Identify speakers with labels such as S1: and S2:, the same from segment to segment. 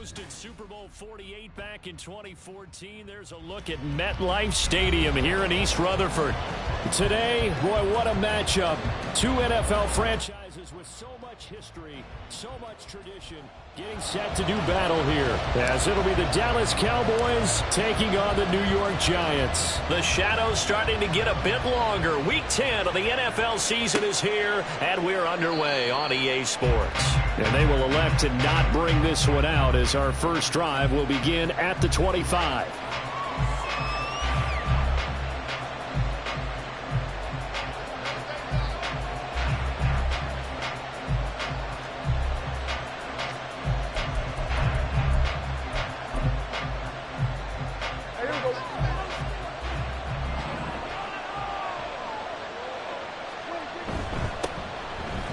S1: hosted Super Bowl 48 back in 2014. There's a look at MetLife Stadium here in East Rutherford. Today, boy, what a matchup. Two NFL franchises with so much history, so much tradition, getting set to do battle here, as it'll be the Dallas Cowboys taking on the New York Giants. The shadows starting to get a bit longer. Week 10 of the NFL season is here, and we're underway on EA Sports. And they will elect to not bring this one out as our first drive will begin at the 25.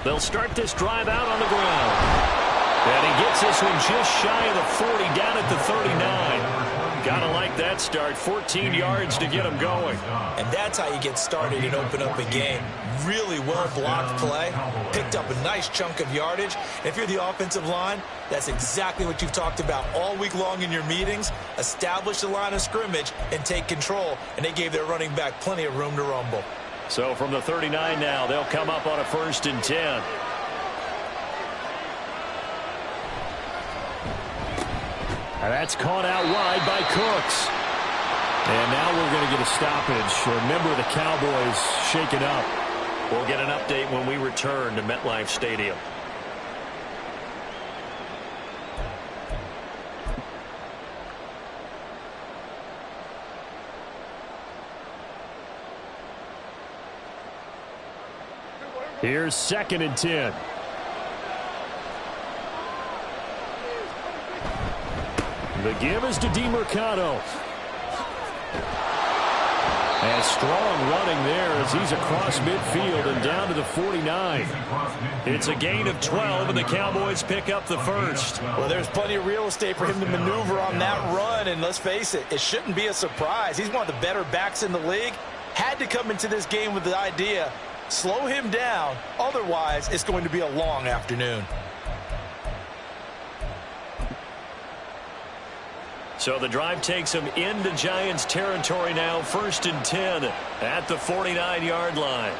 S1: They'll start this drive out on the ground. And he gets this one just shy of the 40, down at the 39. Gotta like that start. 14 yards to get him going.
S2: And that's how you get started and open up a game. Really well-blocked play. Picked up a nice chunk of yardage. And if you're the offensive line, that's exactly what you've talked about all week long in your meetings. Establish the line of scrimmage and take control. And they gave their running back plenty of room to rumble.
S1: So from the 39 now, they'll come up on a 1st and 10. And that's caught out wide by Cooks. And now we're going to get a stoppage. Remember, the Cowboys shaken up. We'll get an update when we return to MetLife Stadium. Here's 2nd and 10. The give is to DeMercado. And strong running there as he's across midfield and down to the 49. It's a gain of 12, and the Cowboys pick up the first.
S2: Well, there's plenty of real estate for him to maneuver on that run, and let's face it, it shouldn't be a surprise. He's one of the better backs in the league. Had to come into this game with the idea, slow him down, otherwise it's going to be a long afternoon.
S1: So the drive takes him into Giants territory now, 1st and 10 at the 49-yard line.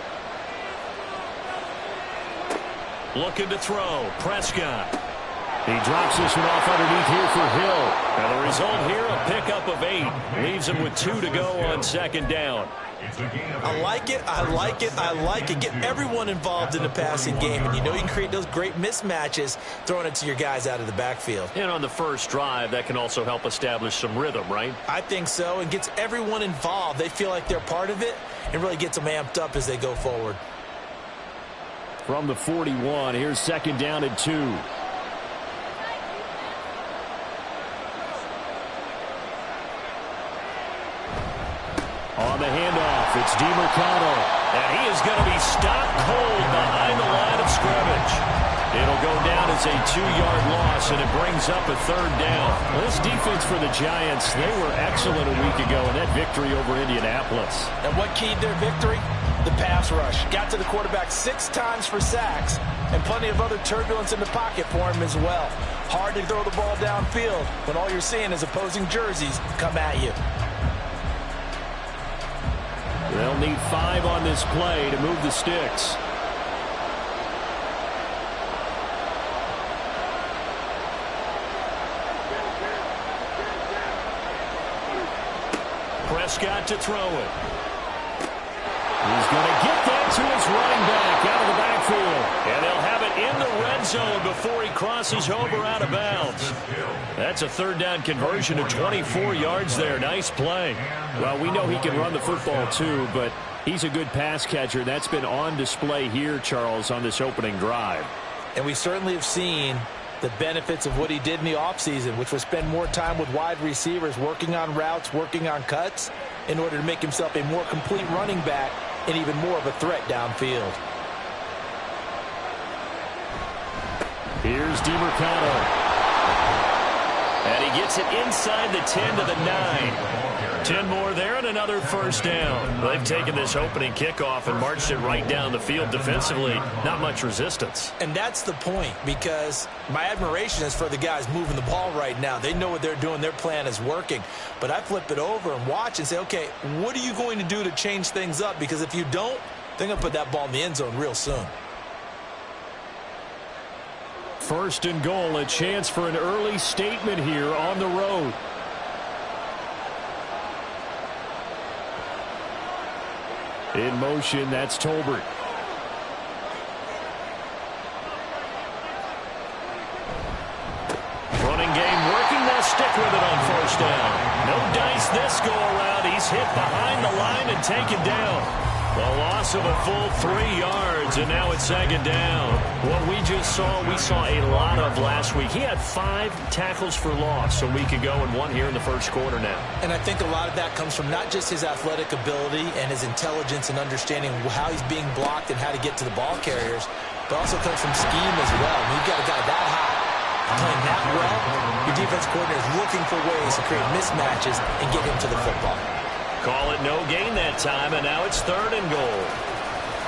S1: Looking to throw, Prescott. He drops this one off underneath here for Hill. And the result here, a pickup of 8. Leaves him with 2 to go on 2nd down.
S2: I like it, I like it, I like it. Get everyone involved in the passing game, and you know you can create those great mismatches throwing it to your guys out of the backfield.
S1: And on the first drive, that can also help establish some rhythm, right?
S2: I think so, and gets everyone involved. They feel like they're part of it, and really gets them amped up as they go forward.
S1: From the 41, here's 2nd down and 2. On the handoff, it's DeMercado. And he is going to be stopped cold behind the line of scrimmage. It'll go down as a 2-yard loss, and it brings up a 3rd down. This defense for the Giants, they were excellent a week ago in that victory over Indianapolis.
S2: And what keyed their victory? The pass rush. Got to the quarterback 6 times for sacks, and plenty of other turbulence in the pocket for him as well. Hard to throw the ball downfield when all you're seeing is opposing jerseys come at you.
S1: They'll need 5 on this play to move the sticks. Prescott to throw it. He's going to get that to his running back out of the backfield. And they'll have it in the red zone before he crosses over out of bounds. That's a 3rd down conversion of 24 yards there. Nice play. Well, we know he can run the football too, but he's a good pass catcher. That's been on display here, Charles, on this opening drive.
S2: And we certainly have seen the benefits of what he did in the offseason, which was spend more time with wide receivers, working on routes, working on cuts, in order to make himself a more complete running back and even more of a threat downfield.
S1: Here's DeMercado. And he gets it inside the 10 to the 9. 10 more there and another first down. They've taken this opening kickoff and marched it right down the field defensively. Not much resistance.
S2: And that's the point, because my admiration is for the guys moving the ball right now. They know what they're doing. Their plan is working. But I flip it over and watch and say, okay, what are you going to do to change things up? Because if you don't, they're going to put that ball in the end zone real soon.
S1: First and goal, a chance for an early statement here on the road. In motion, that's Tolbert. Running game working. They'll stick with it on first down. No dice this go around. He's hit behind the line and taken down. The loss of a full 3 yards, and now it's second down. What we just saw, we saw a lot of last week. He had 5 tackles for loss a week ago and 1 here in the first quarter now. And I think a lot of that comes from not just his athletic ability and his intelligence and understanding how he's being blocked and how to get to the ball carriers, but also comes from scheme as well. When you've got a guy that high playing that well, your defense coordinator is looking for ways to create mismatches and get him to the football. Call it no gain that time, and now it's third and goal.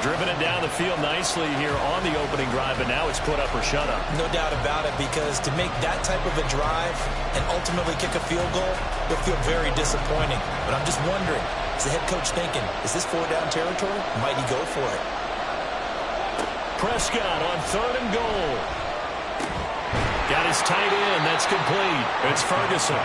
S1: Driven it down the field nicely here on the opening drive, but now it's put up or shut up. No doubt about it, because to make that type of a drive and ultimately kick a field goal, it'll feel very disappointing. But I'm just wondering, is the head coach thinking, is this 4-down territory? Might he go for it? Prescott on third and goal. Got his tight end. That's complete. It's Ferguson.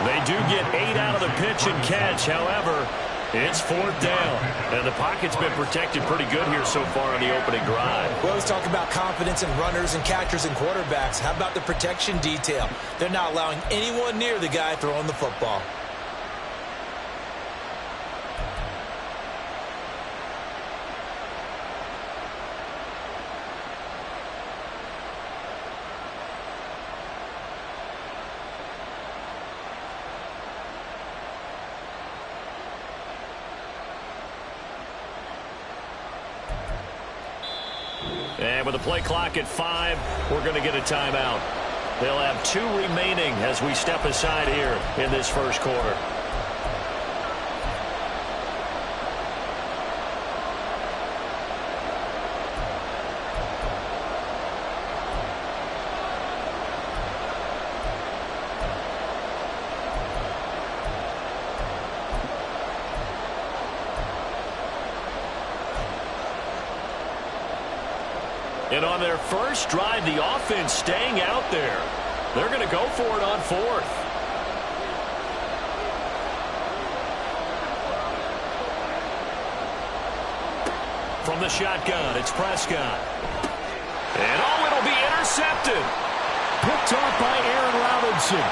S1: They do get 8 out of the pitch and catch. However, it's fourth down. And the pocket's been protected pretty good here so far on the opening drive. We always talk about confidence in runners and catchers and quarterbacks. How about the protection detail? They're not allowing anyone near the guy throwing the football. And with the play clock at 5, we're going to get a timeout. They'll have 2 remaining as we step aside here in this first quarter. And on their first drive, the offense staying out there. They're going to go for it on fourth. From the shotgun, it's Prescott. And oh, it'll be intercepted. Picked off by Aaron Robinson.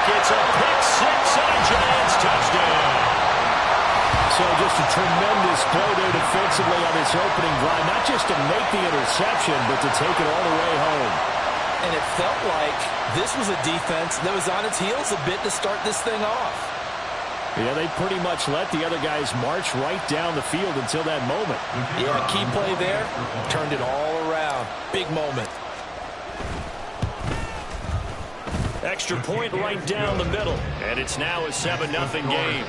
S1: It's a pick six and a Giants touchdown. So just a tremendous play there defensively on this opening drive. Not just to make the interception, but to take it all the way home. And it felt like this was a defense that was on its heels a bit to start this thing off. Yeah, they pretty much let the other guys march right down the field until that moment. Yeah, key play there. Turned it all around. Big moment. Extra point right down the middle. And it's now a 7-0 game.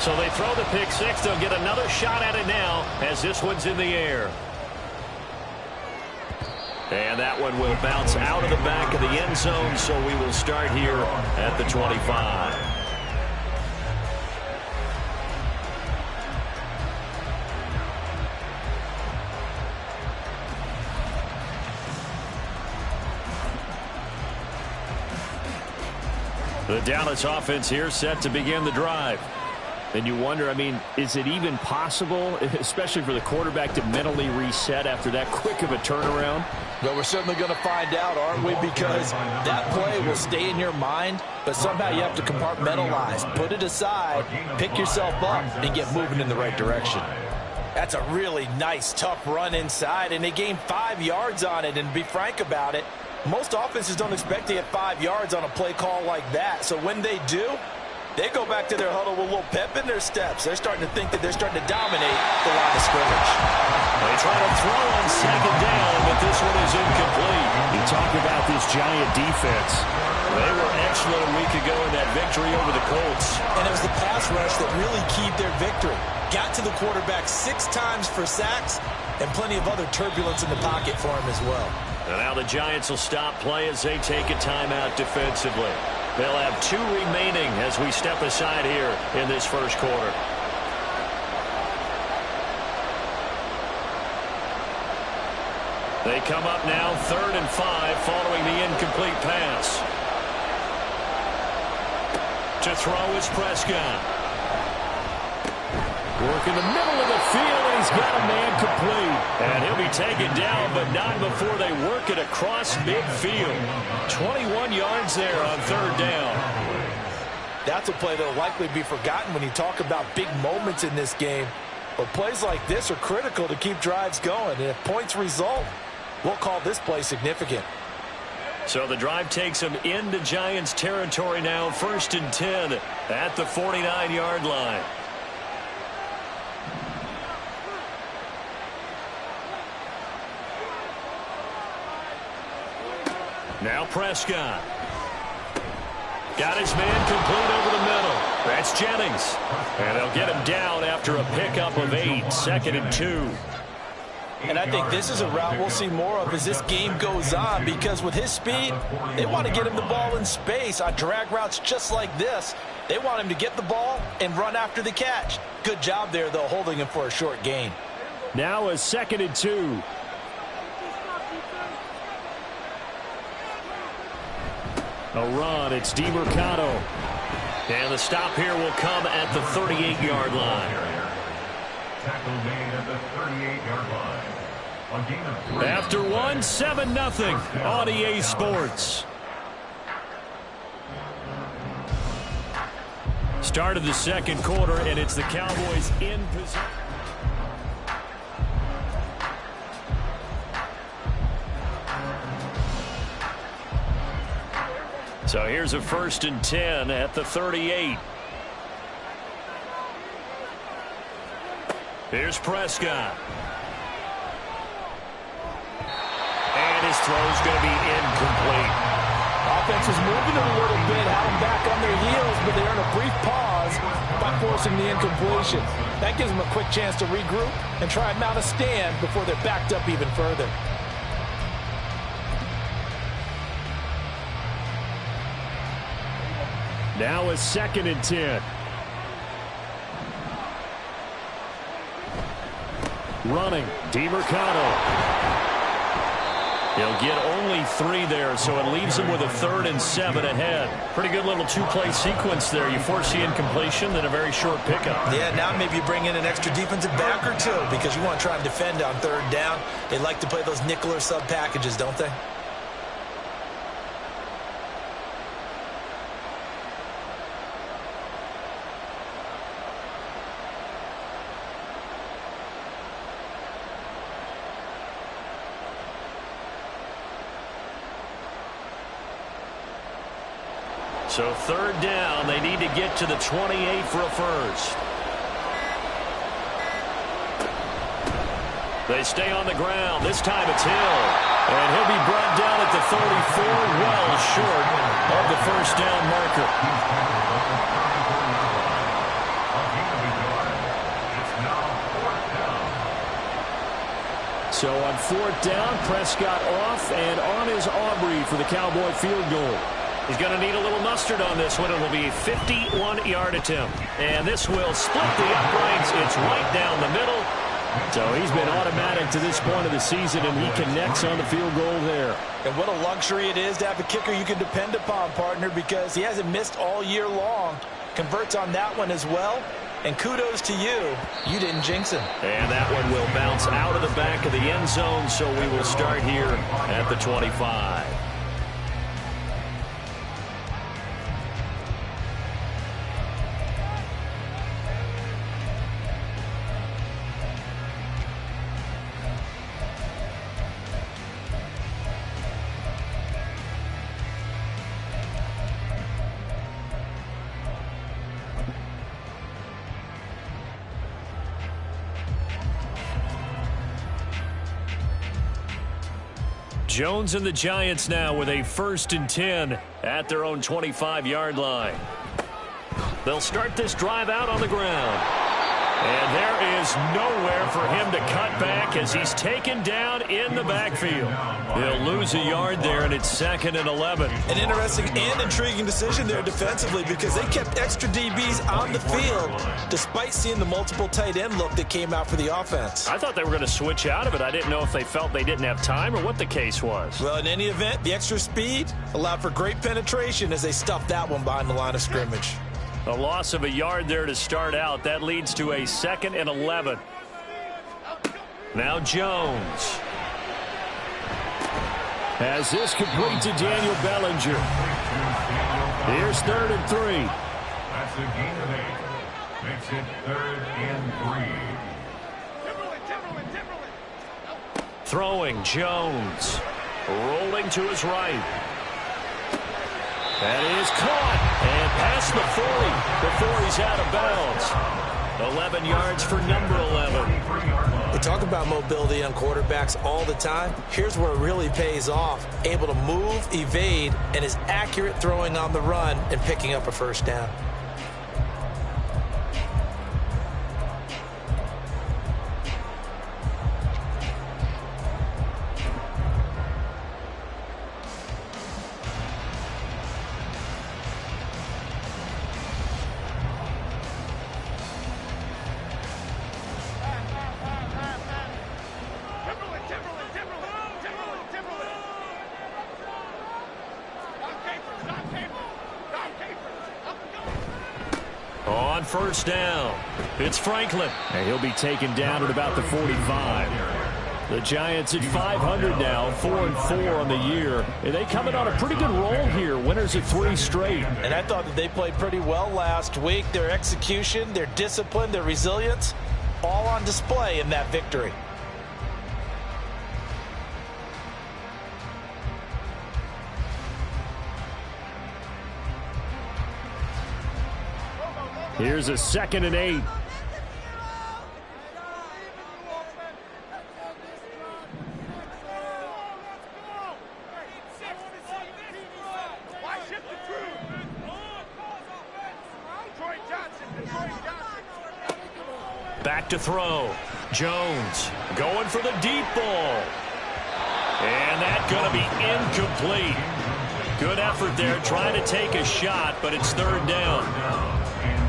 S1: So they throw the pick six. They'll get another shot at it now as this one's in the air. And that one will bounce out of the back of the end zone, so we will start here at the 25. The Dallas offense here set to begin the drive. And you wonder, I mean, is it even possible, especially for the quarterback, to mentally reset after that quick of a turnaround? Well, we're certainly going to find out, aren't we? Because that play will stay in your mind, but somehow you have to compartmentalize, put it aside, pick yourself up, and get moving in the right direction. That's a really nice, tough run inside, and they gained 5 yards on it. And to be frank about it,
S2: Most offenses don't expect to get 5 yards on a play call like that. So when they do, they go back to their huddle with a little pep in their steps. They're starting to think that they're starting to dominate the line of scrimmage.
S1: They try to throw on second down, but this one is incomplete. You talk about this Giant defense. They were excellent a week ago in that victory over the Colts.
S2: And it was the pass rush that really keyed their victory. Got to the quarterback 6 times for sacks and plenty of other turbulence in the pocket for him as well.
S1: And now the Giants will stop play as they take a timeout defensively. They'll have 2 remaining as we step aside here in this first quarter. They come up now 3rd and 5 following the incomplete pass. To throw is Prescott. Work in the middle of the field, and he's got a man complete. And he'll be taken down, but not before they work it across midfield. 21 yards there on 3rd down.
S2: That's a play that will likely be forgotten when you talk about big moments in this game. But plays like this are critical to keep drives going. And if points result, we'll call this play significant.
S1: So the drive takes them into Giants territory now, 1st and 10 at the 49-yard line. Now Prescott. Got his man complete over the middle. That's Jennings. And they'll get him down after a pickup of 8, 2nd and 2.
S2: And I think this is a route we'll see more of as this game goes on, because with his speed, they want to get him the ball in space on drag routes just like this. They want him to get the ball and run after the catch. Good job there, though, holding him for a short gain.
S1: Now a 2nd and 2. A run, it's DeMercado. And the stop here will come at the 38-yard line. After one, 7-0 on EA Sports. Start of the second quarter, and it's the Cowboys in position. So here's a 1st and 10 at the 38. Here's Prescott. And his throw's going to be incomplete.
S2: Offense is moving a little bit, had them back on their heels, but they earn a brief pause by forcing the incompletion. That gives them a quick chance to regroup and try and mount a stand before they're backed up even further.
S1: Now a 2nd and 10. Running, DeMercado. He'll get only 3 there, so it leaves him with a 3rd and 7 ahead. Pretty good little 2-play sequence there. You force the incompletion, then a very short pickup.
S2: Yeah, now maybe you bring in an extra defensive back or 2 because you want to try and defend on 3rd down. They like to play those nickel or sub packages, don't they?
S1: So 3rd down, they need to get to the 28 for a first. They stay on the ground. This time it's Hill. And he'll be brought down at the 34, well short of the 1st down marker. So on 4th down, Prescott off, and on is Aubrey for the Cowboy field goal. He's going to need a little mustard on this one. It will be a 51-yard attempt. And this will split the uprights. It's right down the middle. So he's been automatic to this point of the season, and he connects on the field goal there.
S2: And what a luxury it is to have a kicker you can depend upon, partner, because he hasn't missed all year long. Converts on that one as well. And kudos to you. You didn't jinx him.
S1: And that one will bounce out of the back of the end zone, so we will start here at the 25. Jones and the Giants now with a 1st and 10 at their own 25-yard line. They'll start this drive out on the ground. And there is nowhere for him to cut back as he's taken down in the backfield. He'll lose a yard there, and it's 2nd and 11.
S2: An interesting and intriguing decision there defensively because they kept extra DBs on the field despite seeing the multiple tight end look that came out for the offense.
S1: I thought they were going to switch out of it. I didn't know if they felt they didn't have time or what the case was.
S2: Well, in any event, the extra speed allowed for great penetration as they stuffed that one behind the line of scrimmage.
S1: A loss of a yard there to start out. That leads to a 2nd and 11. Now Jones has this complete to Daniel Bellinger. Here's 3rd and 3.
S3: That's a gain of 8. Makes it 3rd and 3.
S1: Throwing Jones. Rolling to his right. That is caught and past the 40 before he's out of bounds. 11 yards for number 11.
S2: We talk about mobility on quarterbacks all the time. Here's where it really pays off. Able to move, evade, and is accurate throwing on the run and picking up a 1st down.
S1: On 1st down, it's Franklin. And he'll be taken down at about the 45. The Giants at 500 now, 4-4 on the year. And they coming on a pretty good roll here, winners of 3 straight.
S2: And I thought that they played pretty well last week. Their execution, their discipline, their resilience, all on display in that victory.
S1: Here's a 2nd and 8. Back to throw. Jones going for the deep ball. And that's going to be incomplete. Good effort there trying to take a shot, but it's 3rd down.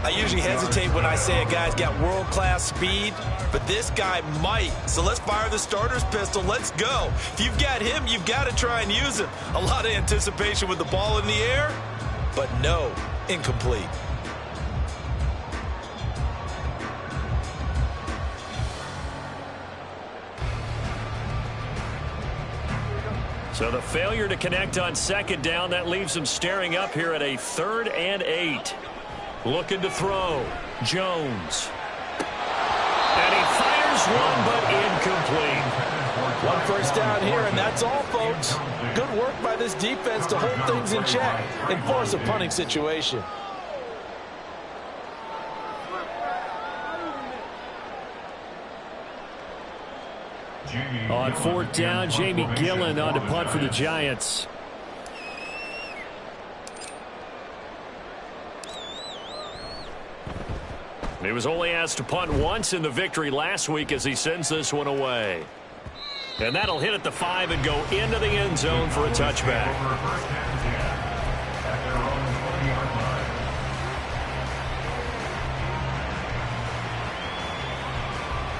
S2: I usually hesitate when I say a guy's got world-class speed, but this guy might. So let's fire the starter's pistol. Let's go. If you've got him, you've got to try and use him. A lot of anticipation with the ball in the air, but no, incomplete.
S1: So the failure to connect on 2nd down, that leaves him staring up here at a 3rd and 8. Looking to throw. Jones. And he fires one, but incomplete.
S2: 1 1st down here, and that's all, folks. Good work by this defense to hold things in check and force a punting situation.
S1: On 4th down, Jamie Gillen on to punt for the Giants. He was only asked to punt once in the victory last week as he sends this one away. And that'll hit at the 5 and go into the end zone for a touchback.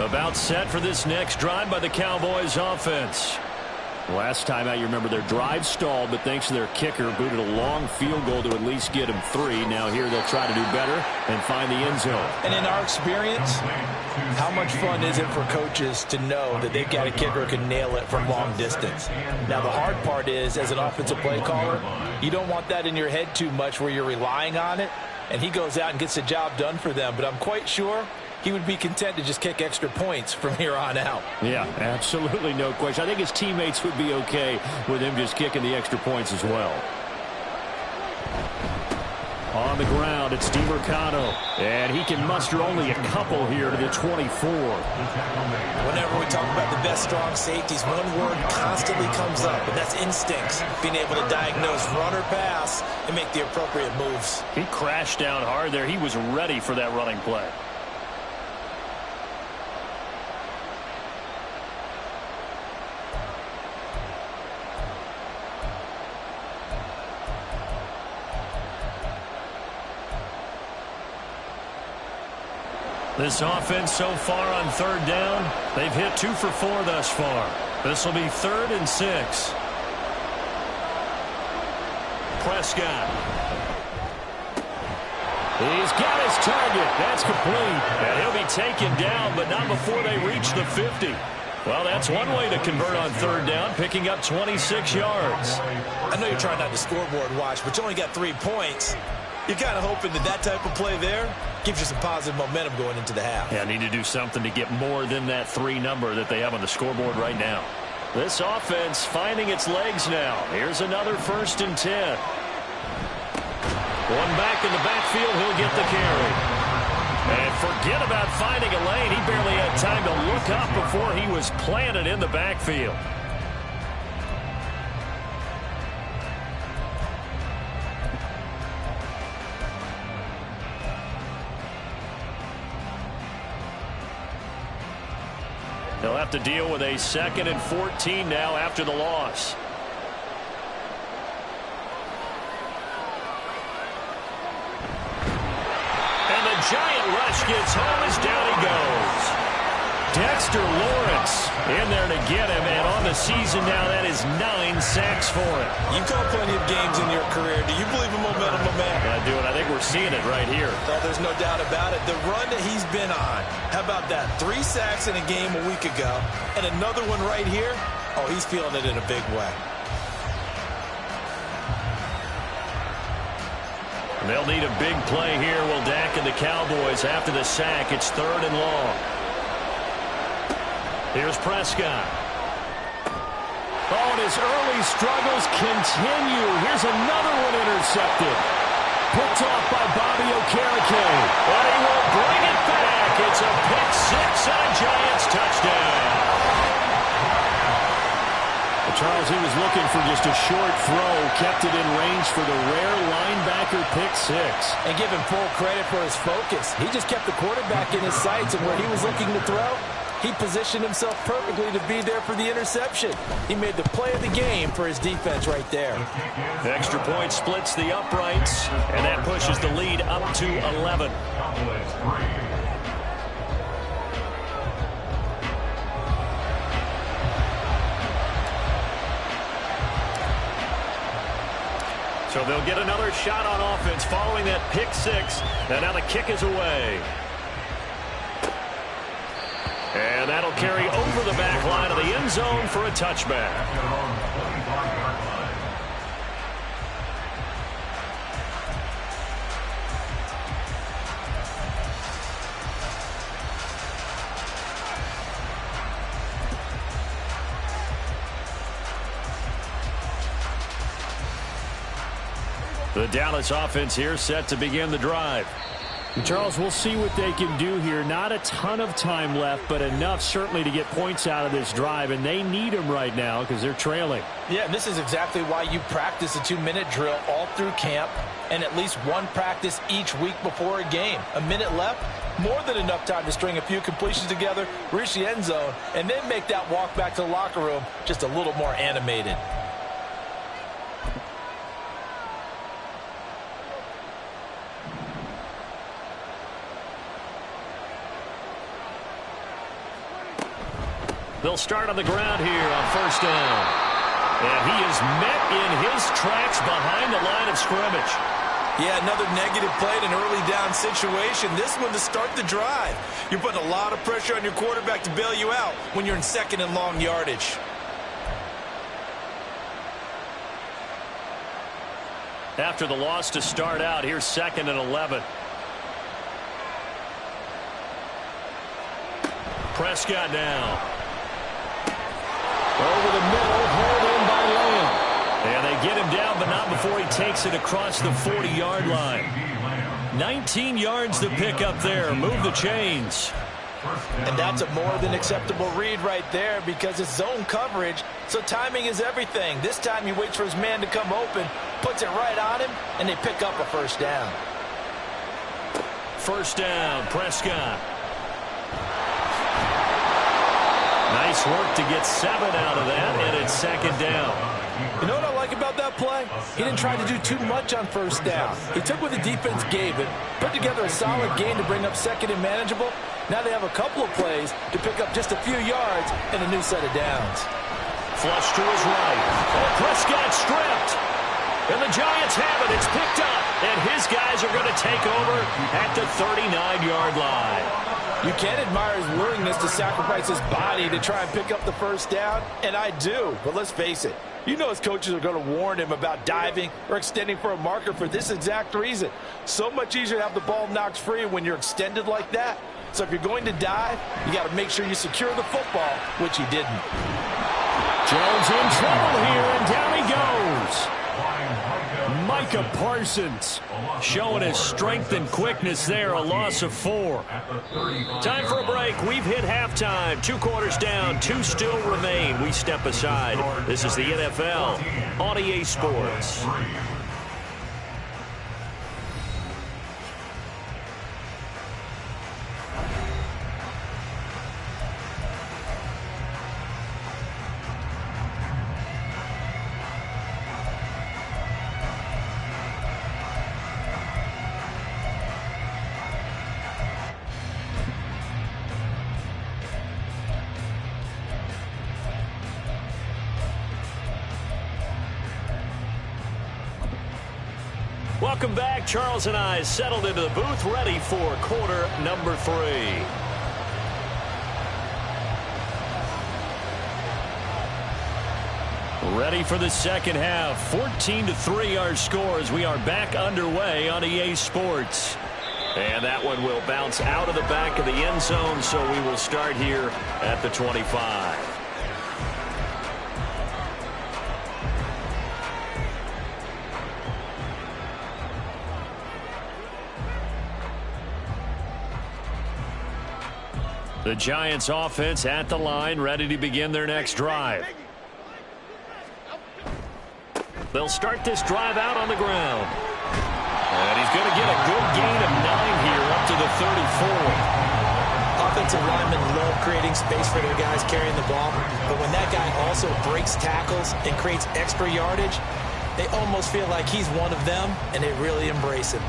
S1: About set for this next drive by the Cowboys offense. Last time out, you remember their drive stalled, but thanks to their kicker, booted a long field goal to at least get them 3. Now here they'll try to do better and find the end zone.
S2: And in our experience, how much fun is it for coaches to know that they've got a kicker who can nail it from long distance? Now the hard part is, as an offensive play caller, you don't want that in your head too much where you're relying on it, and he goes out and gets the job done for them. But I'm quite sure he would be content to just kick extra points from here on out.
S1: Yeah, absolutely no question. I think his teammates would be okay with him just kicking the extra points as well. On the ground, it's DiMercado. And he can muster only a couple here to the 24.
S2: Whenever we talk about the best strong safeties, one word constantly comes up, and that's instincts. Being able to diagnose run or pass and make the appropriate moves.
S1: He crashed down hard there. He was ready for that running play. This offense so far on third down, they've hit 2 for 4 thus far. This will be 3rd and 6. Prescott. He's got his target. That's complete. And he'll be taken down, but not before they reach the 50. Well, that's one way to convert on third down, picking up 26 yards.
S2: I know you're trying not to scoreboard watch, but you only got 3 points. You're kind of hoping that type of play there gives you some positive momentum going into the half.
S1: Yeah, need to do something to get more than that 3 number that they have on the scoreboard right now. This offense finding its legs now. Here's another 1st and 10. One back in the backfield, he'll get the carry. And forget about finding a lane. He barely had time to look up before he was planted in the backfield. They'll have to deal with a 2nd and 14 now after the loss. And the giant rush gets home as down he goes. Dexter Lawrence in there to get him, and on the season now, that is 9 sacks for him.
S2: You've caught plenty of games in your career. Do you believe in momentum, my man?
S1: I do, and I think we're seeing it right here.
S2: Well, there's no doubt about it. The run that he's been on. How about that? 3 sacks in a game a week ago, and another one right here. Oh, he's feeling it in a big way.
S1: They'll need a big play here. Will Dak and the Cowboys after the sack. It's 3rd and long. Here's Prescott. Oh, and his early struggles continue. Here's another one intercepted. Picked off by Bobby Okereke. And he will bring it back. It's a pick 6 and a Giants touchdown. Charles, he was looking for just a short throw. Kept it in range for the rare linebacker pick 6.
S4: And give him full credit for his focus. He just kept the quarterback in his sights, and where he was looking to throw, he positioned himself perfectly to be there for the interception. He made the play of the game for his defense right there.
S1: The extra point splits the uprights, and that pushes the lead up to 11. So they'll get another shot on offense following that pick 6. And now the kick is away. And that'll carry over the back line of the end zone for a touchback. The Dallas offense here set to begin the drive. Charles, we'll see what they can do here. Not a ton of time left, but enough certainly to get points out of this drive, and they need them right now because they're trailing.
S4: Yeah, and this is exactly why you practice a 2-minute drill all through camp and at least one practice each week before a game. A minute left, more than enough time to string a few completions together, reach the end zone, and then make that walk back to the locker room just a little more animated.
S1: They'll start on the ground here on 1st down. And he is met in his tracks behind the line of scrimmage.
S2: Yeah, another negative play in an early down situation. This one to start the drive. You're putting a lot of pressure on your quarterback to bail you out when you're in 2nd and long yardage.
S1: After the loss to start out, here's 2nd and 11. Prescott now. Over the middle, hauled in by Lamb. And they get him down, but not before he takes it across the 40-yard line. 19 yards to pick up there. Move the chains.
S4: And that's a more than acceptable read right there because it's zone coverage, so timing is everything. This time he waits for his man to come open, puts it right on him, and they pick up a first down.
S1: First down, Prescott. Nice work to get 7 out of that, and it's second down.
S4: You know what I like about that play? He didn't try to do too much on first down. He took what the defense gave him, put together a solid game to bring up second and manageable. Now they have a couple of plays to pick up just a few yards and a new set of downs.
S1: Flush to his right. And Prescott stripped. And the Giants have it. It's picked up. And his guys are going to take over at the 39-yard line.
S4: You can't admire his willingness to sacrifice his body to try and pick up the first down, and I do. But let's face it, you know his coaches are going to warn him about diving or extending for a marker for this exact reason. So much easier to have the ball knocked free when you're extended like that. So if you're going to dive, you got to make sure you secure the football, which he didn't.
S1: Jones in trouble here, and down he goes. Micah Parsons showing his strength and quickness there, a loss of 4. Time for a break. We've hit halftime. 2 quarters down, 2 still remain. We step aside. This is the NFL on EA Sports. Welcome back. Charles and I settled into the booth, ready for quarter number 3. Ready for the second half. 14-3 our score as we are back underway on EA Sports. And that one will bounce out of the back of the end zone, so we will start here at the 25. The Giants offense at the line, ready to begin their next drive. They'll start this drive out on the ground. And he's going to get a good gain of 9 here up to the 34.
S2: Offensive linemen love creating space for their guys carrying the ball. But when that guy also breaks tackles and creates extra yardage, they almost feel like he's one of them, and they really embrace him.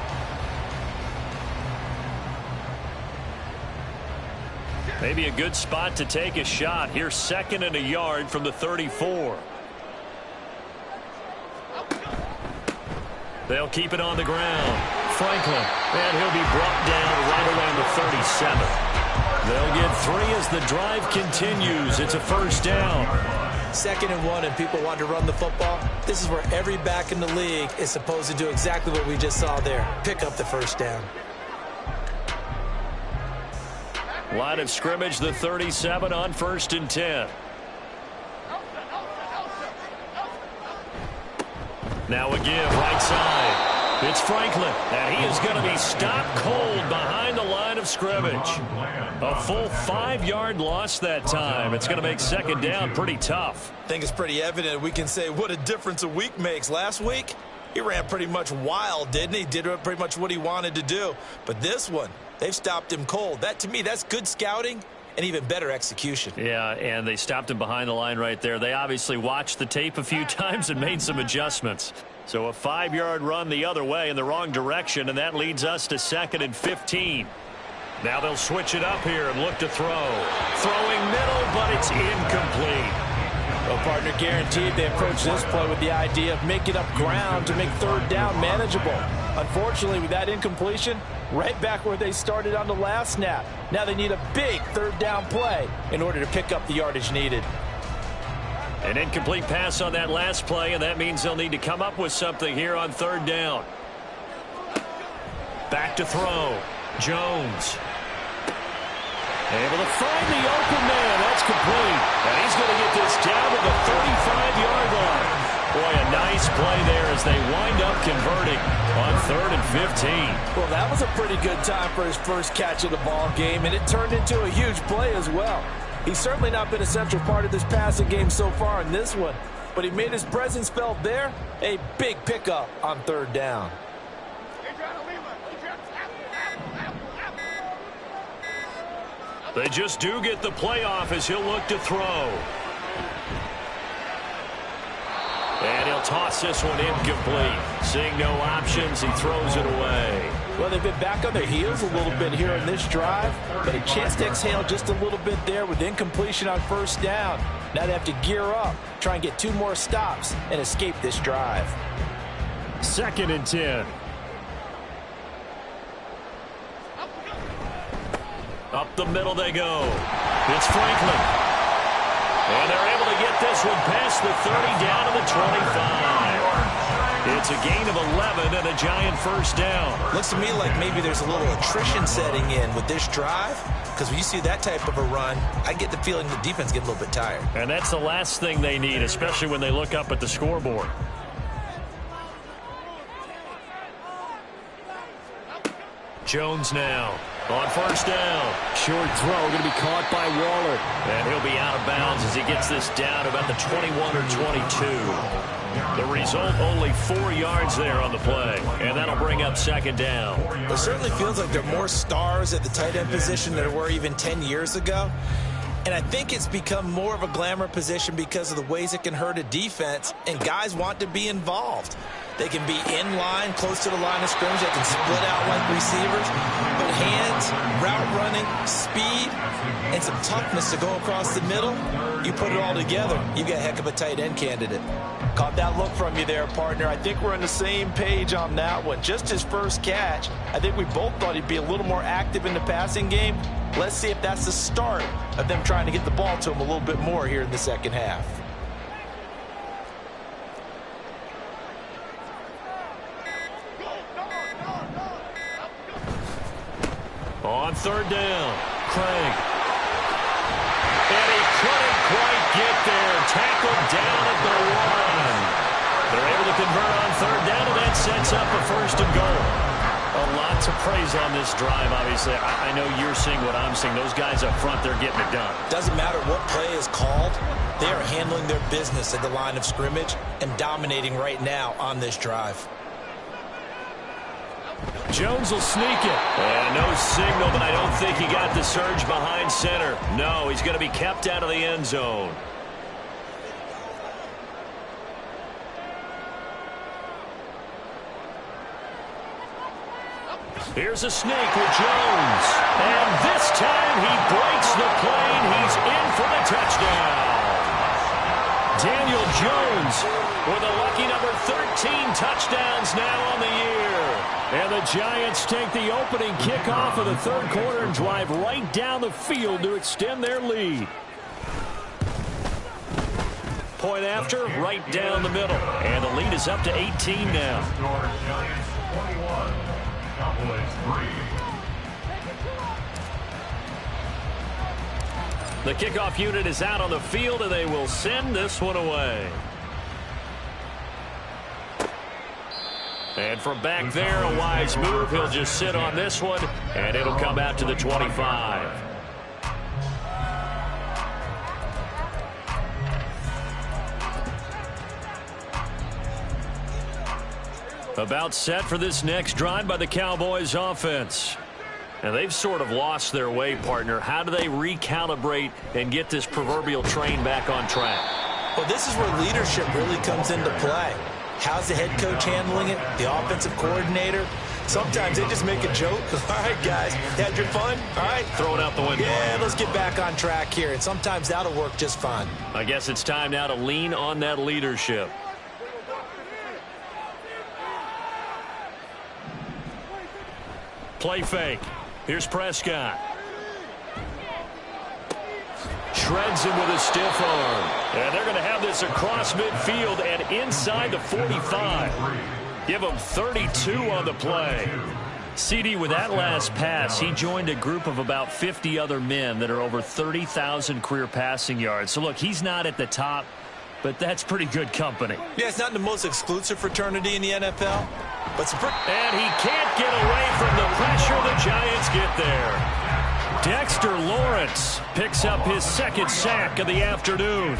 S1: Maybe a good spot to take a shot. Here's 2nd and a yard from the 34. They'll keep it on the ground. Franklin, and he'll be brought down right around the 37. They'll get 3 as the drive continues. It's a first down.
S2: 2nd and 1, and people want to run the football. This is where every back in the league is supposed to do exactly what we just saw there. Pick up the first down.
S1: Line of scrimmage, the 37 on 1st and 10. Now a give, right side. It's Franklin, and he is going to be stopped cold behind the line of scrimmage. A full 5-yard loss that time. It's going to make 2nd down pretty tough.
S2: I think it's pretty evident we can say what a difference a week makes. Last week, he ran pretty much wild, didn't he? Did pretty much what he wanted to do. But this one, they've stopped him cold. That, to me, that's good scouting and even better execution.
S1: Yeah, and they stopped him behind the line right there. They obviously watched the tape a few times and made some adjustments. So a 5-yard run the other way in the wrong direction, and that leads us to 2nd and 15. Now they'll switch it up here and look to throw. Throwing middle, but it's incomplete.
S4: Well, partner, guaranteed they approach this play with the idea of making up ground to make 3rd down manageable. Unfortunately, with that incompletion, right back where they started on the last snap. Now they need a big 3rd down play in order to pick up the yardage needed.
S1: An incomplete pass on that last play, and that means they'll need to come up with something here on 3rd down. Back to throw. Jones. Able to find the open man. That's complete. And he's going to get this down to the 35-yard line. Boy, a nice play there as they wind up converting on 3rd and 15.
S4: Well, that was a pretty good time for his first catch of the ball game, and it turned into a huge play as well. He's certainly not been a central part of this passing game so far in this one, but he made his presence felt there. A big pickup on 3rd down.
S1: They just do get the playoff as he'll look to throw. And he'll toss this one incomplete. Seeing no options, he throws it away.
S4: Well, they've been back on their heels a little bit here in this drive, but a chance to exhale just a little bit there with incompletion on 1st down. Now they have to gear up, try and get 2 more stops, and escape this drive.
S1: 2nd and 10. Up the middle they go. It's Franklin. And they're able to get this one past the 30 down to the 25. It's a gain of 11 and a giant 1st down.
S2: Looks to me like maybe there's a little attrition setting in with this drive, because when you see that type of a run, I get the feeling the defense gets a little bit tired.
S1: And that's the last thing they need, especially when they look up at the scoreboard. Jones now on 1st down. Short throw going to be caught by Waller. And he'll be out of bounds as he gets this down about the 21 or 22. The result, only 4 yards there on the play. And that'll bring up 2nd down.
S2: It certainly feels like there are more stars at the tight end position than there were even 10 years ago. And I think it's become more of a glamour position because of the ways it can hurt a defense, and guys want to be involved. They can be in line, close to the line of scrimmage. They can split out like receivers. But hands, route running, speed, and some toughness to go across the middle, you put it all together, you got a heck of a tight end candidate.
S4: Caught that look from you there, partner. I think we're on the same page on that one. Just his first catch. I think we both thought he'd be a little more active in the passing game. Let's see if that's the start of them trying to get the ball to him a little bit more here in the 2nd half.
S1: On 3rd down, Craig. And he couldn't quite get there. Tackled down at the 1. They're able to convert on 3rd down, and that sets up a 1st and goal. A lot to praise on this drive, obviously. I know you're seeing what I'm seeing. Those guys up front, they're getting it done.
S2: Doesn't matter what play is called. They are handling their business at the line of scrimmage and dominating right now on this drive.
S1: Jones will sneak it. And no signal, but I don't think he got the surge behind center. No, he's going to be kept out of the end zone. Here's a sneak with Jones. And this time he breaks the plane. He's in for the touchdown. Daniel Jones with a lucky number 13 touchdowns now on the year. And the Giants take the opening kickoff of the 3rd quarter and drive right down the field to extend their lead. Point after, right down the middle. And the lead is up to 18 now.
S3: Giants 21, Cowboys 3.
S1: The kickoff unit is out on the field, and they will send this one away. And from back there, a wise move. He'll just sit on this one, and it'll come out to the 25. About set for this next drive by the Cowboys offense. And they've sort of lost their way, partner. How do they recalibrate and get this proverbial train back on track?
S2: Well, this is where leadership really comes into play. How's the head coach handling it? The offensive coordinator? Sometimes they just make a joke. All right, guys, had your fun? All right.
S1: Throw it out the window.
S2: Yeah, let's get back on track here. And sometimes that'll work just fine.
S1: I guess it's time now to lean on that leadership. Play fake. Here's Prescott. Shreds him with a stiff arm. And they're going to have this across midfield and inside the 45. Give him 32 on the play. CD, with that last pass, he joined a group of about 50 other men that are over 30,000 career passing yards. So, look, he's not at the top but that's pretty good company.
S2: Yeah, it's not the most exclusive fraternity in the NFL, but it's
S1: and he can't get away from the pressure. The Giants get there. Dexter Lawrence picks up his second sack of the afternoon.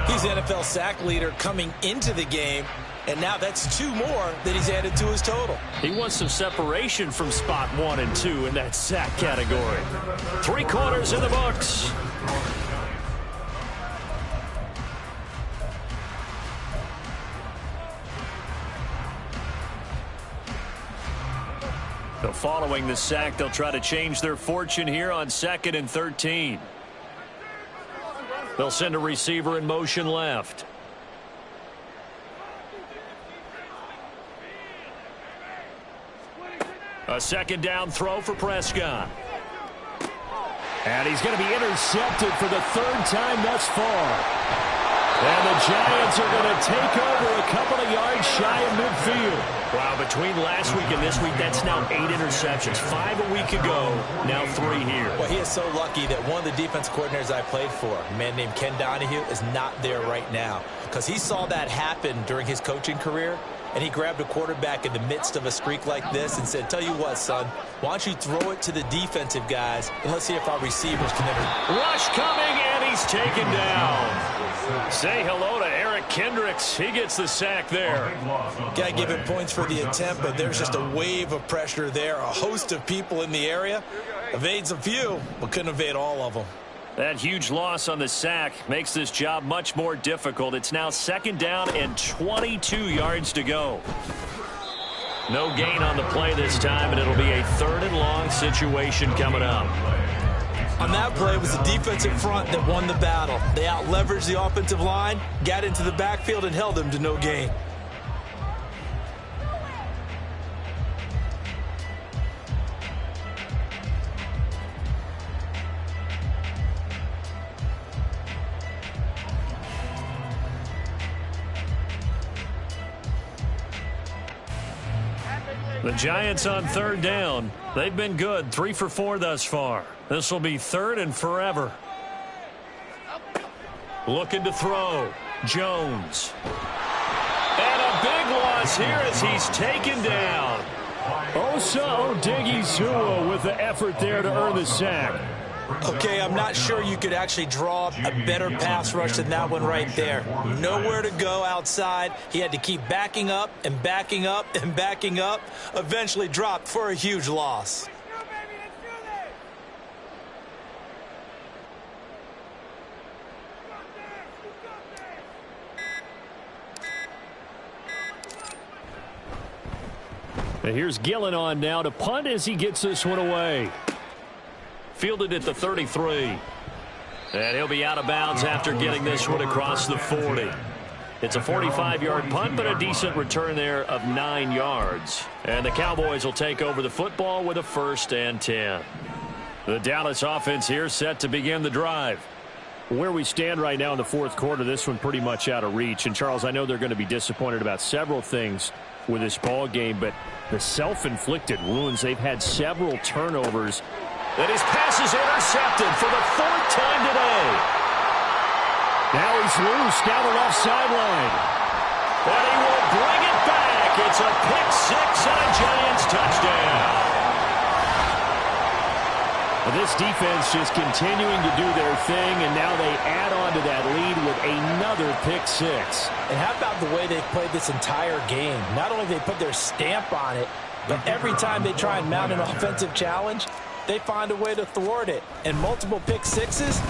S2: He's the NFL sack leader coming into the game, and now that's 2 more that he's added to his total.
S1: He wants some separation from spot 1 and 2 in that sack category. 3 quarters in the books. So following the sack, they'll try to change their fortune here on 2nd and 13. They'll send a receiver in motion left. A 2nd down throw for Prescott. And he's going to be intercepted for the 3rd time thus far. And the Giants are going to take over a couple of yards shy of midfield. Wow, between last week and this week, that's now 8 interceptions. 5 a week ago, now 3 here.
S2: Well, he is so lucky that one of the defense coordinators I played for, a man named Ken Donahue, is not there right now. Because he saw that happen during his coaching career, and he grabbed a quarterback in the midst of a streak like this and said, tell you what, son, why don't you throw it to the defensive guys, and let's see if our receivers can ever...
S1: Rush coming, and he's taken down. Say hello to Eric Kendricks. He gets the sack there.
S2: Got to give him points for the attempt, but there's just a wave of pressure there. A host of people in the area. Evades a few, but couldn't evade all of them.
S1: That huge loss on the sack makes this job much more difficult. It's now 2nd down and 22 yards to go. No gain on the play this time, and it'll be a 3rd and long situation coming up.
S2: On that play, it was the defensive front that won the battle. They out-leveraged the offensive line, got into the backfield, and held them to no gain.
S1: The Giants on 3rd down. They've been good, 3 for 4 thus far. This will be 3rd and forever. Looking to throw. Jones. And a big loss here as he's taken down. Osa Odighizuwa with the effort there to earn the sack.
S2: Okay, I'm not sure you could actually draw a better pass rush than that one right there. Nowhere to go outside. He had to keep backing up and backing up and backing up. Eventually dropped for a huge loss.
S1: And here's Gillen on now to punt as he gets this one away. Fielded at the 33. And he'll be out of bounds after getting this one across the 40. It's a 45-yard punt, but a decent return there of 9 yards. And the Cowboys will take over the football with a 1st and 10. The Dallas offense here set to begin the drive. Where we stand right now in the 4th quarter, this one pretty much out of reach. And, Charles, I know they're going to be disappointed about several things with this ball game, but the self-inflicted wounds, they've had several turnovers. And his pass is intercepted for the 4th time today. Now he's loose down the left sideline. And he will bring it back. It's a pick 6 and a Giants touchdown. And this defense just continuing to do their thing, and now they add on to that lead with another pick 6.
S4: And how about the way they've played this entire game? Not only they put their stamp on it, but every time they try and mount an offensive challenge, they find a way to thwart it. And multiple pick 6s,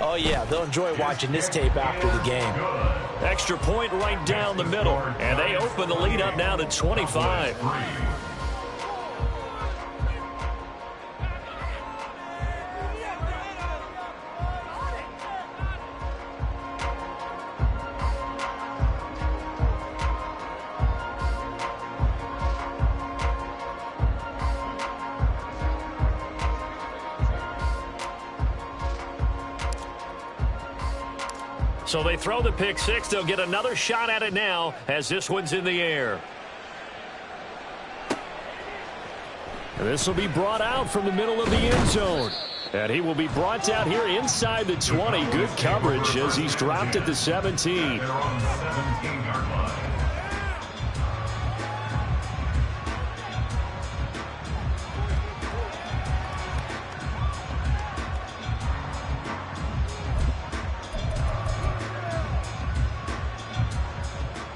S4: oh yeah, they'll enjoy watching this tape after the game.
S1: Extra point right down the middle, and they open the lead up now to 25. So they throw the pick 6. They'll get another shot at it now as this one's in the air. And this will be brought out from the middle of the end zone. And he will be brought down here inside the 20. Good coverage as he's dropped at the 17.
S3: They're on the 17-yard line.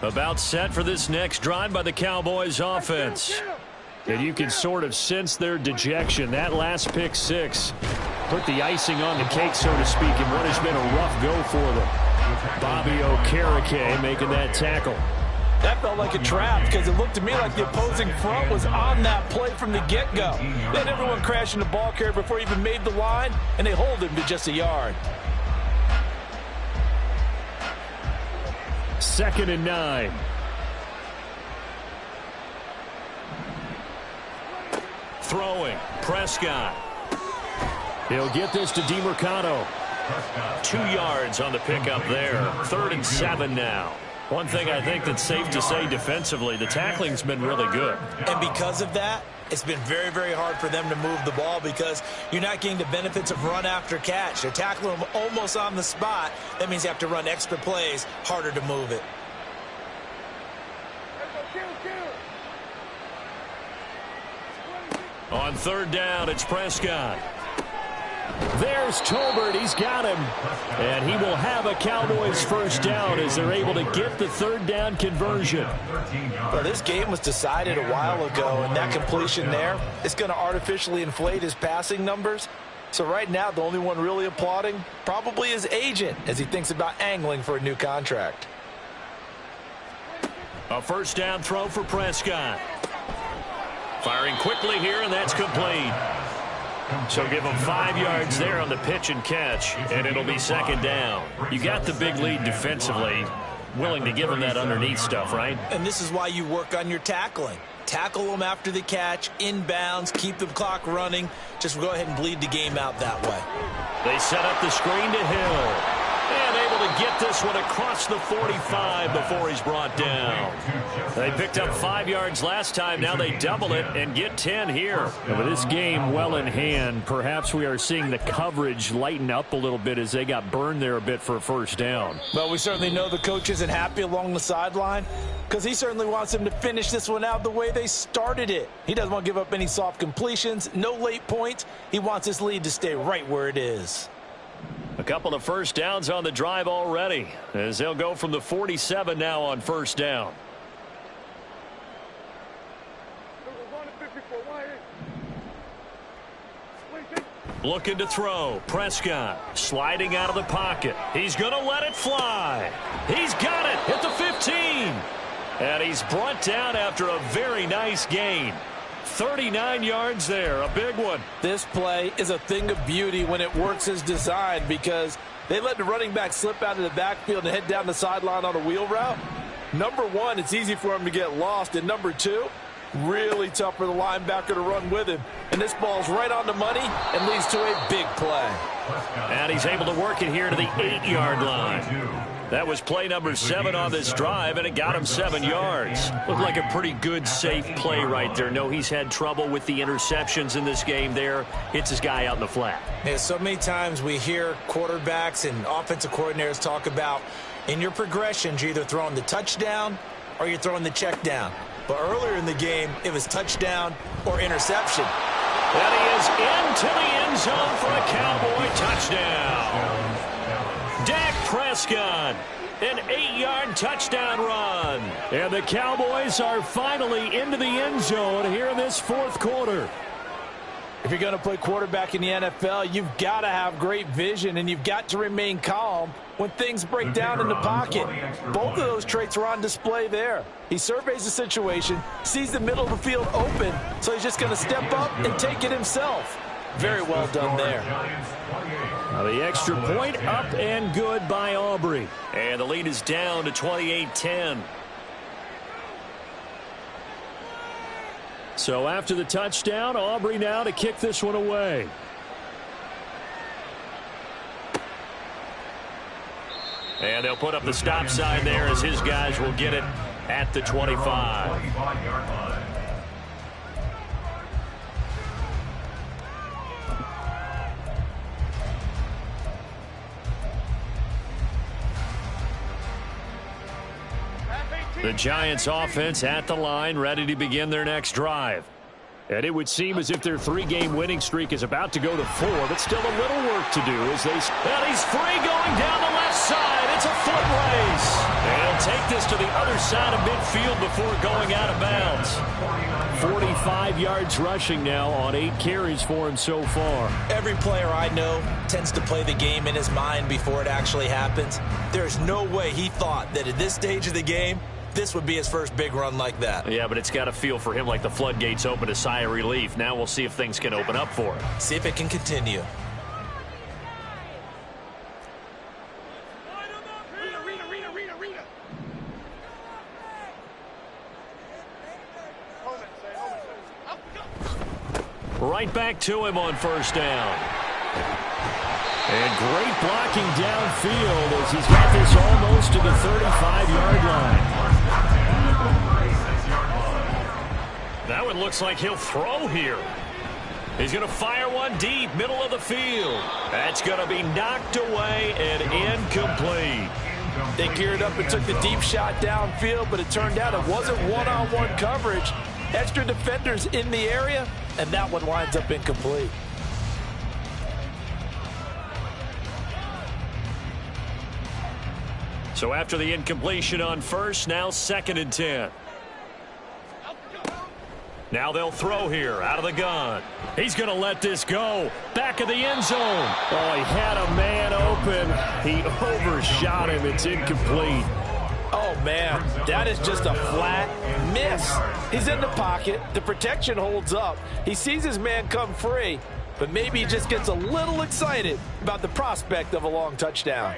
S1: About set for this next drive by the Cowboys offense. And you can sort of sense their dejection. That last pick six put the icing on the cake, so to speak, in what has been a rough go for them. Bobby Okereke making that tackle.
S4: That felt like a trap because it looked to me like the opposing front was on that play from the get-go. They had everyone crashing the ball carrier before he even made the line, and they hold him to just a yard.
S1: 2nd and 9. Throwing. Prescott. He'll get this to DeMercado. 2 yards on the pickup there. 3rd and 7 now. One thing I think that's safe to say defensively, the tackling's been really good.
S2: And because of that, it's been very, very hard for them to move the ball because you're not getting the benefits of run after catch. They're tackling them almost on the spot. That means you have to run extra plays, harder to move it.
S1: On 3rd down, it's Prescott. There's Tolbert. He's got him. And he will have a Cowboys first down as they're able to get the 3rd down conversion.
S4: Well, this game was decided a while ago, and that completion there is going to artificially inflate his passing numbers. So right now, the only one really applauding probably his agent as he thinks about angling for a new contract.
S1: A first down throw for Prescott. Firing quickly here, and that's complete. So give him 5 yards there on the pitch and catch, and it'll be 2nd down. You got the big lead defensively. Willing to give him that underneath stuff, right?
S2: And this is why you work on your tackling. Tackle them after the catch, inbounds, keep the clock running. Just go ahead and bleed the game out that way.
S1: They set up the screen to Hill. And able to get this one across the 45 before he's brought down. They picked up 5 yards last time. Now they double it and get 10 here. And with this game well in hand, perhaps we are seeing the coverage lighten up a little bit as they got burned there a bit for a first down.
S4: Well, we certainly know the coach isn't happy along the sideline because he certainly wants them to finish this one out the way they started it. He doesn't want to give up any soft completions, no late points. He wants his lead to stay right where it is.
S1: A couple of first downs on the drive already as they'll go from the 47 now on first down. Looking to throw. Prescott sliding out of the pocket. He's going to let it fly. He's got it at the 15. And he's brought down after a very nice gain. 39 yards there, a big one.
S4: This play is a thing of beauty when it works as designed because they let the running back slip out of the backfield and head down the sideline on a wheel route. Number one, it's easy for him to get lost. And number two, really tough for the linebacker to run with him. And this ball's right on the money and leads to a big play.
S1: And he's able to work it here to the 8-yard line. That was play number 7 on this drive, and it got him 7 yards. Looked like a pretty good, safe play right there. No, he's had trouble with the interceptions in this game there. Hits his guy out in the flat.
S2: Yeah, so many times we hear quarterbacks and offensive coordinators talk about in your progressions, you're either throwing the touchdown or you're throwing the check down. But earlier in the game, it was touchdown or interception.
S1: And he is into the end zone for a Cowboy touchdown. Dak Prescott, an 8-yard touchdown run. And the Cowboys are finally into the end zone here in this fourth quarter.
S4: If you're going to play quarterback in the NFL, you've got to have great vision, and you've got to remain calm when things break down in the pocket. Both of those traits are on display there. He surveys the situation, sees the middle of the field open, so he's just going to step up and take it himself. Very well done there.
S1: Now the extra point up and good by Aubrey. And the lead is down to 28-10. So after the touchdown, Aubrey now to kick this one away. And they'll put up the stop sign there as his guys will get it at the 25. The Giants offense at the line, ready to begin their next drive. And it would seem as if their 3-game winning streak is about to go to 4, but still a little work to do as they... And he's free going down the left side. It's a foot race. And he'll take this to the other side of midfield before going out of bounds. 45 yards rushing now on 8 carries for him so far.
S2: Every player I know tends to play the game in his mind before it actually happens. There's no way he thought that at this stage of the game, this would be his first big run like that.
S1: Yeah, but it's got to feel for him like the floodgates open, a sigh of relief. Now we'll see if things can open up for him.
S2: See if it can continue.
S1: Right back to him on first down. And great blocking downfield as he's got this almost to the 35-yard line. That one looks like he'll throw here. He's going to fire one deep, middle of the field. That's going to be knocked away and incomplete.
S4: They geared up and took the deep shot downfield, but it turned out it wasn't one-on-one coverage. Extra defenders in the area, and that one winds up incomplete.
S1: So after the incompletion on first, now 2nd and 10. Now they'll throw here out of the gun. He's going to let this go. Back of the end zone. Oh, he had a man open. He overshot him. It's incomplete.
S4: Oh, man, that is just a flat miss. He's in the pocket. The protection holds up. He sees his man come free, but maybe he just gets a little excited about the prospect of a long touchdown.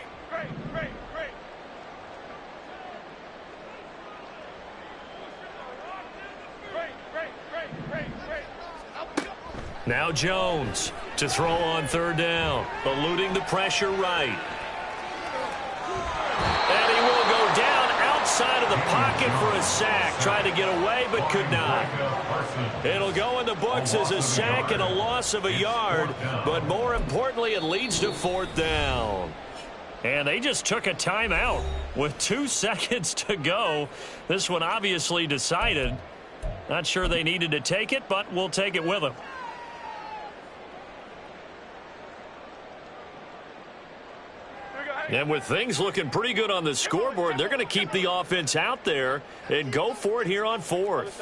S1: Now Jones to throw on 3rd down, eluding the pressure right. And he will go down outside of the pocket for a sack. Tried to get away, but could not. It'll go in the books as a sack and a loss of a yard, but more importantly, it leads to 4th down. And they just took a timeout with 2 seconds to go. This one obviously decided. Not sure they needed to take it, but we'll take it with them. And with things looking pretty good on the scoreboard, they're going to keep the offense out there and go for it here on 4th.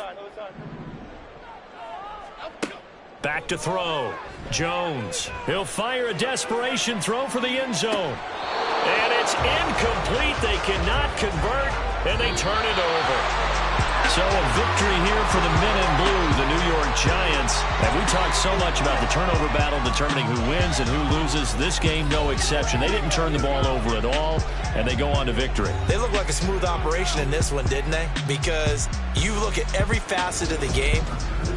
S1: Back to throw. Jones. He'll fire a desperation throw for the end zone. And it's incomplete. They cannot convert, and they turn it over. So a victory here for the men in blue, the New York Giants. And we talked so much about the turnover battle determining who wins and who loses. This game, no exception. They didn't turn the ball over at all, and they go on to victory.
S2: They look like a smooth operation in this one, didn't they? Because you look at every facet of the game,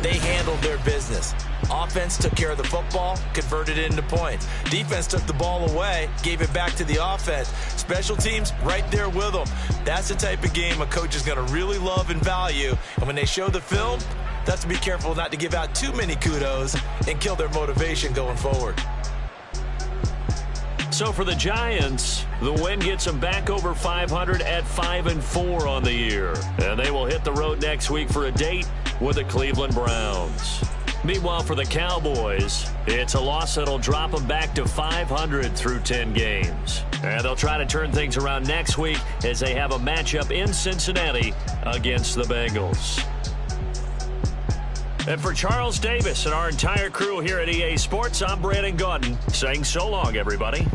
S2: they handled their business. Offense took care of the football, converted it into points. Defense took the ball away, gave it back to the offense. Special teams right there with them. That's the type of game a coach is going to really love and value. And when they show the film, that's to be careful not to give out too many kudos and kill their motivation going forward.
S1: So for the Giants, the win gets them back over 500 at 5-4 on the year. And they will hit the road next week for a date with the Cleveland Browns. Meanwhile, for the Cowboys, it's a loss that'll drop them back to 500 through 10 games. And they'll try to turn things around next week as they have a matchup in Cincinnati against the Bengals. And for Charles Davis and our entire crew here at EA Sports, I'm Brandon Gaudin saying so long, everybody.